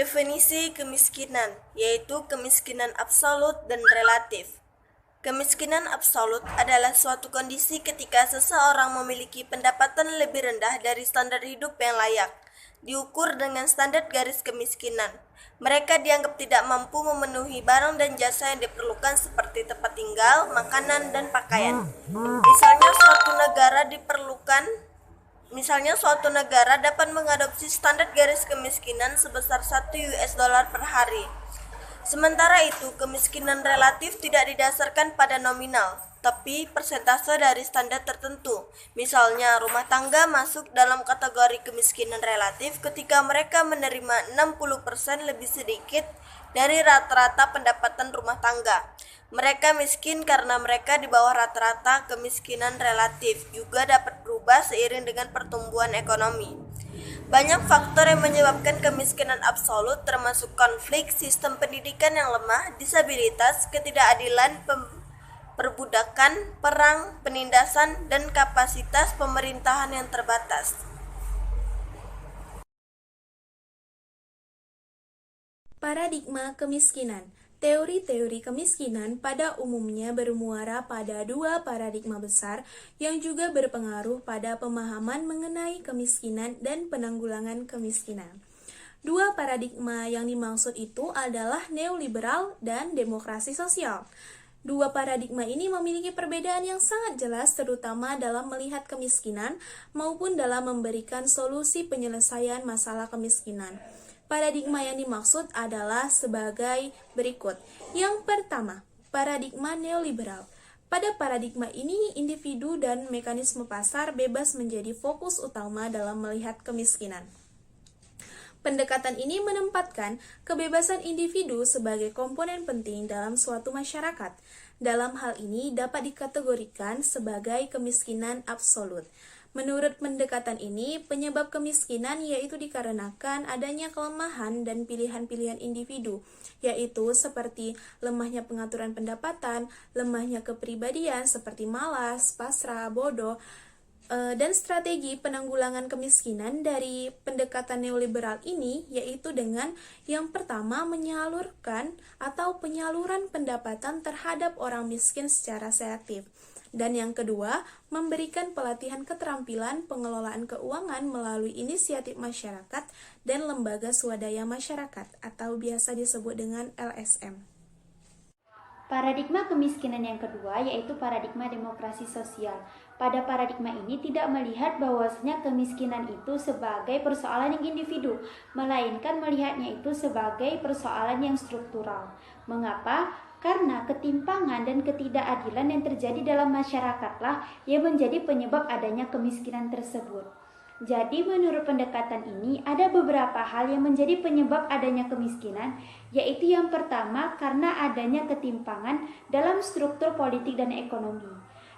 Definisi kemiskinan, yaitu kemiskinan absolut dan relatif. Kemiskinan absolut adalah suatu kondisi ketika seseorang memiliki pendapatan lebih rendah dari standar hidup yang layak, diukur dengan standar garis kemiskinan. Mereka dianggap tidak mampu memenuhi barang dan jasa yang diperlukan seperti tempat tinggal, makanan, dan pakaian. Misalnya suatu negara dapat mengadopsi standar garis kemiskinan sebesar 1 US dollar per hari. Sementara itu, kemiskinan relatif tidak didasarkan pada nominal, tapi persentase dari standar tertentu. Misalnya, rumah tangga masuk dalam kategori kemiskinan relatif ketika mereka menerima 60% lebih sedikit dari rata-rata pendapatan rumah tangga. Mereka miskin karena mereka di bawah rata-rata kemiskinan relatif, juga dapat berubah seiring dengan pertumbuhan ekonomi. Banyak faktor yang menyebabkan kemiskinan absolut, termasuk konflik, sistem pendidikan yang lemah, disabilitas, ketidakadilan, perbudakan, perang, penindasan, dan kapasitas pemerintahan yang terbatas. Paradigma kemiskinan. Teori-teori kemiskinan pada umumnya bermuara pada dua paradigma besar yang juga berpengaruh pada pemahaman mengenai kemiskinan dan penanggulangan kemiskinan. Dua paradigma yang dimaksud itu adalah neoliberal dan demokrasi sosial. Dua paradigma ini memiliki perbedaan yang sangat jelas, terutama dalam melihat kemiskinan maupun dalam memberikan solusi penyelesaian masalah kemiskinan. Paradigma yang dimaksud adalah sebagai berikut. Yang pertama, paradigma neoliberal. Pada paradigma ini, individu dan mekanisme pasar bebas menjadi fokus utama dalam melihat kemiskinan. Pendekatan ini menempatkan kebebasan individu sebagai komponen penting dalam suatu masyarakat. Dalam hal ini dapat dikategorikan sebagai kemiskinan absolut. Menurut pendekatan ini, penyebab kemiskinan yaitu dikarenakan adanya kelemahan dan pilihan-pilihan individu, yaitu seperti lemahnya pengaturan pendapatan, lemahnya kepribadian seperti malas, pasrah, bodoh, dan strategi penanggulangan kemiskinan dari pendekatan neoliberal ini yaitu dengan yang pertama menyalurkan atau penyaluran pendapatan terhadap orang miskin secara selektif. Dan yang kedua, memberikan pelatihan keterampilan pengelolaan keuangan melalui inisiatif masyarakat dan lembaga swadaya masyarakat atau biasa disebut dengan LSM. Paradigma kemiskinan yang kedua yaitu paradigma demokrasi sosial. Pada paradigma ini tidak melihat bahwasanya kemiskinan itu sebagai persoalan yang individu, melainkan melihatnya itu sebagai persoalan yang struktural. Mengapa? Karena ketimpangan dan ketidakadilan yang terjadi dalam masyarakatlah yang menjadi penyebab adanya kemiskinan tersebut. Jadi menurut pendekatan ini ada beberapa hal yang menjadi penyebab adanya kemiskinan, yaitu yang pertama karena adanya ketimpangan dalam struktur politik dan ekonomi.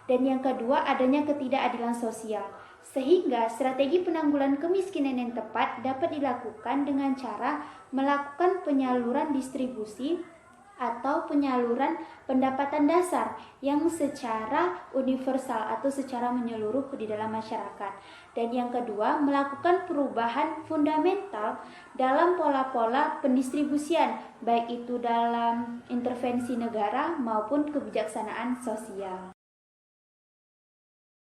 Dan yang kedua adanya ketidakadilan sosial. Sehingga strategi penanggulangan kemiskinan yang tepat dapat dilakukan dengan cara melakukan penyaluran distribusi atau penyaluran pendapatan dasar yang secara universal atau secara menyeluruh di dalam masyarakat. Dan yang kedua, melakukan perubahan fundamental dalam pola-pola pendistribusian, baik itu dalam intervensi negara maupun kebijaksanaan sosial.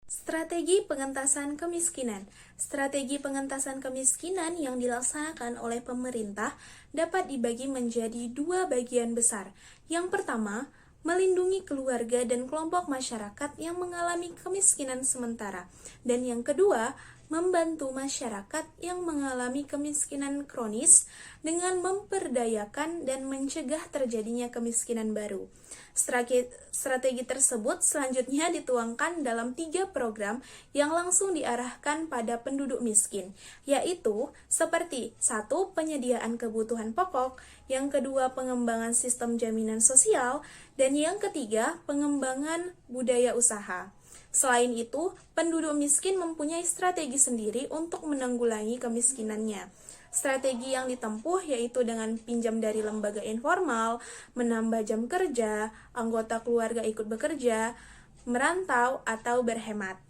Strategi pengentasan kemiskinan. Strategi pengentasan kemiskinan yang dilaksanakan oleh pemerintah dapat dibagi menjadi dua bagian besar. Yang pertama, melindungi keluarga dan kelompok masyarakat yang mengalami kemiskinan sementara. Dan yang kedua, membantu masyarakat yang mengalami kemiskinan kronis dengan memperdayakan dan mencegah terjadinya kemiskinan baru. Strategi tersebut selanjutnya dituangkan dalam 3 program yang langsung diarahkan pada penduduk miskin, yaitu seperti 1. Penyediaan kebutuhan pokok, yang kedua pengembangan sistem jaminan sosial, dan yang ketiga pengembangan budaya usaha. Selain itu, penduduk miskin mempunyai strategi sendiri untuk menanggulangi kemiskinannya. Strategi yang ditempuh yaitu dengan pinjam dari lembaga informal, menambah jam kerja, anggota keluarga ikut bekerja, merantau, atau berhemat.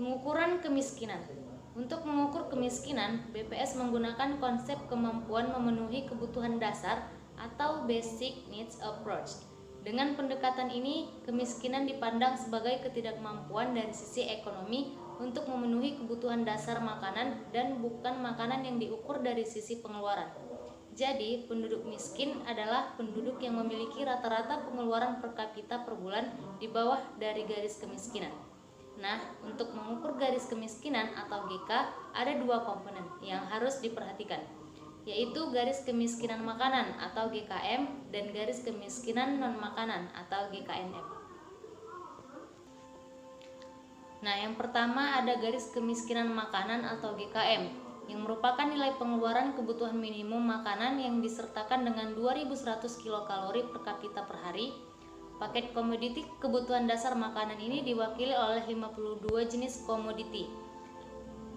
Pengukuran kemiskinan. Untuk mengukur kemiskinan, BPS menggunakan konsep kemampuan memenuhi kebutuhan dasar atau Basic Needs Approach. Dengan pendekatan ini, kemiskinan dipandang sebagai ketidakmampuan dari sisi ekonomi untuk memenuhi kebutuhan dasar makanan dan bukan makanan yang diukur dari sisi pengeluaran. Jadi, penduduk miskin adalah penduduk yang memiliki rata-rata pengeluaran per kapita per bulan di bawah dari garis kemiskinan. Nah, untuk mengukur garis kemiskinan atau GK, ada dua komponen yang harus diperhatikan, yaitu garis kemiskinan makanan atau GKM dan garis kemiskinan non-makanan atau GKNM. Nah, yang pertama ada garis kemiskinan makanan atau GKM, yang merupakan nilai pengeluaran kebutuhan minimum makanan yang disertakan dengan 2100 kilokalori per kapita per hari. Paket komoditi kebutuhan dasar makanan ini diwakili oleh 52 jenis komoditi.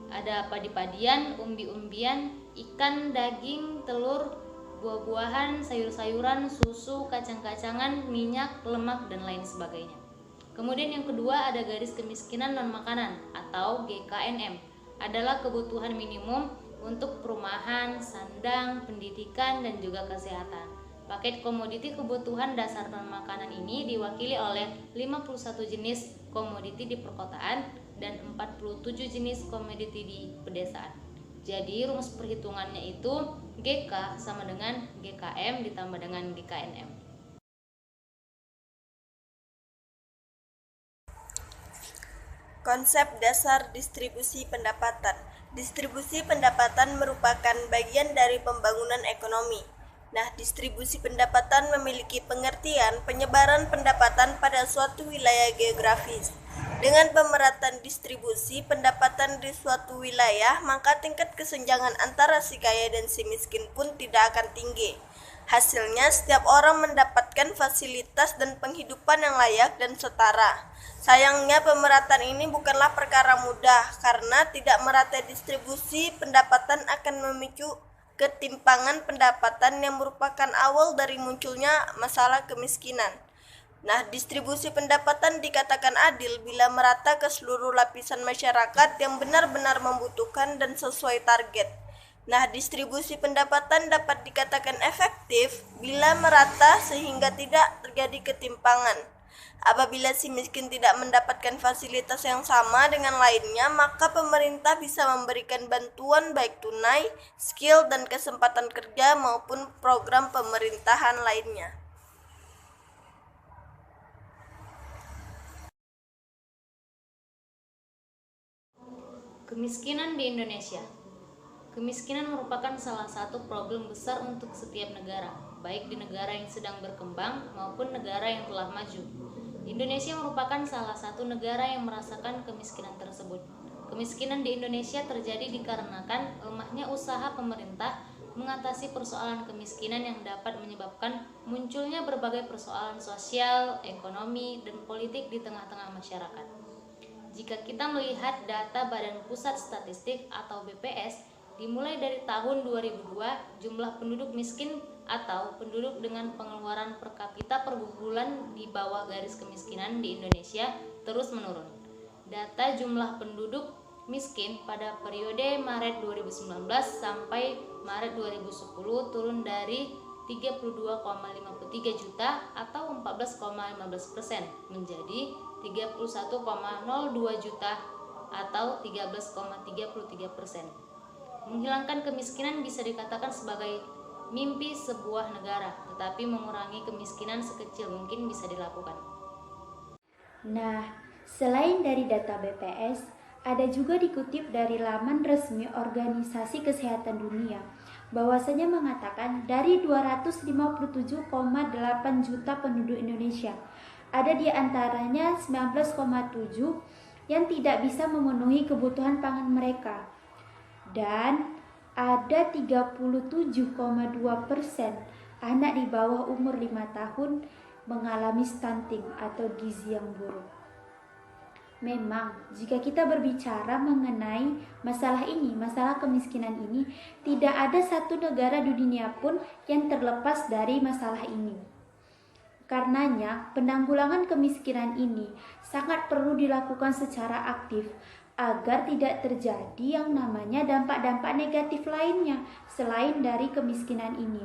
Ada padi-padian, umbi-umbian, ikan, daging, telur, buah-buahan, sayur-sayuran, susu, kacang-kacangan, minyak, lemak, dan lain sebagainya. Kemudian yang kedua ada garis kemiskinan non-makanan atau GKNM. Adalah kebutuhan minimum untuk perumahan, sandang, pendidikan, dan juga kesehatan. Paket komoditi kebutuhan dasar non-makanan ini diwakili oleh 51 jenis komoditi di perkotaan dan 47 jenis komoditi di pedesaan. Jadi rumus perhitungannya itu GK sama dengan GKM ditambah dengan GKNM. Konsep dasar distribusi pendapatan. Distribusi pendapatan merupakan bagian dari pembangunan ekonomi. Nah, distribusi pendapatan memiliki pengertian penyebaran pendapatan pada suatu wilayah geografis. Dengan pemerataan distribusi pendapatan di suatu wilayah, maka tingkat kesenjangan antara si kaya dan si miskin pun tidak akan tinggi. Hasilnya, setiap orang mendapatkan fasilitas dan penghidupan yang layak dan setara. Sayangnya, pemerataan ini bukanlah perkara mudah, karena tidak merata distribusi pendapatan akan memicu ketimpangan pendapatan yang merupakan awal dari munculnya masalah kemiskinan. Nah, distribusi pendapatan dikatakan adil bila merata ke seluruh lapisan masyarakat yang benar-benar membutuhkan dan sesuai target. Nah, distribusi pendapatan dapat dikatakan efektif bila merata sehingga tidak terjadi ketimpangan. Apabila si miskin tidak mendapatkan fasilitas yang sama dengan lainnya, maka pemerintah bisa memberikan bantuan baik tunai, skill, dan kesempatan kerja maupun program pemerintahan lainnya. Kemiskinan di Indonesia. Kemiskinan merupakan salah satu problem besar untuk setiap negara, baik di negara yang sedang berkembang maupun negara yang telah maju. Indonesia merupakan salah satu negara yang merasakan kemiskinan tersebut. Kemiskinan di Indonesia terjadi dikarenakan lemahnya usaha pemerintah mengatasi persoalan kemiskinan yang dapat menyebabkan munculnya berbagai persoalan sosial, ekonomi, dan politik di tengah-tengah masyarakat. Jika kita melihat data Badan Pusat Statistik atau BPS, dimulai dari tahun 2002, jumlah penduduk miskin atau penduduk dengan pengeluaran per kapita per bulan di bawah garis kemiskinan di Indonesia terus menurun. Data jumlah penduduk miskin pada periode Maret 2019 sampai Maret 2010 turun dari 32,53 juta atau 14,15% menjadi 31,02 juta atau 13,33%. Menghilangkan kemiskinan bisa dikatakan sebagai mimpi sebuah negara, tetapi mengurangi kemiskinan sekecil mungkin bisa dilakukan. Nah, selain dari data BPS, ada juga dikutip dari laman resmi Organisasi Kesehatan Dunia, bahwasanya mengatakan dari 257,8 juta penduduk Indonesia, ada di antaranya 19,7 yang tidak bisa memenuhi kebutuhan pangan mereka. Dan ada 37,2% anak di bawah umur 5 tahun mengalami stunting atau gizi yang buruk. Memang, jika kita berbicara mengenai masalah ini, masalah kemiskinan ini, tidak ada satu negara di dunia pun yang terlepas dari masalah ini. Karenanya, penanggulangan kemiskinan ini sangat perlu dilakukan secara aktif, agar tidak terjadi yang namanya dampak-dampak negatif lainnya selain dari kemiskinan ini.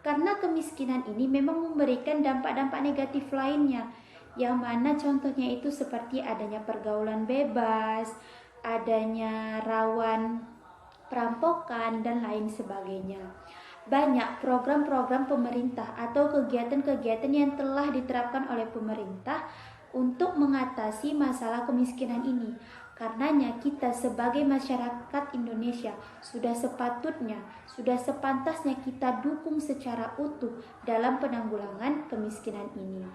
Karena kemiskinan ini memang memberikan dampak-dampak negatif lainnya, yang mana contohnya itu seperti adanya pergaulan bebas, adanya rawan perampokan, dan lain sebagainya. Banyak program-program pemerintah atau kegiatan-kegiatan yang telah diterapkan oleh pemerintah untuk mengatasi masalah kemiskinan ini. Karenanya kita sebagai masyarakat Indonesia sudah sepatutnya, sudah sepantasnya kita dukung secara utuh dalam penanggulangan kemiskinan ini.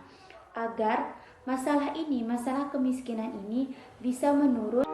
Agar masalah kemiskinan ini bisa menurun.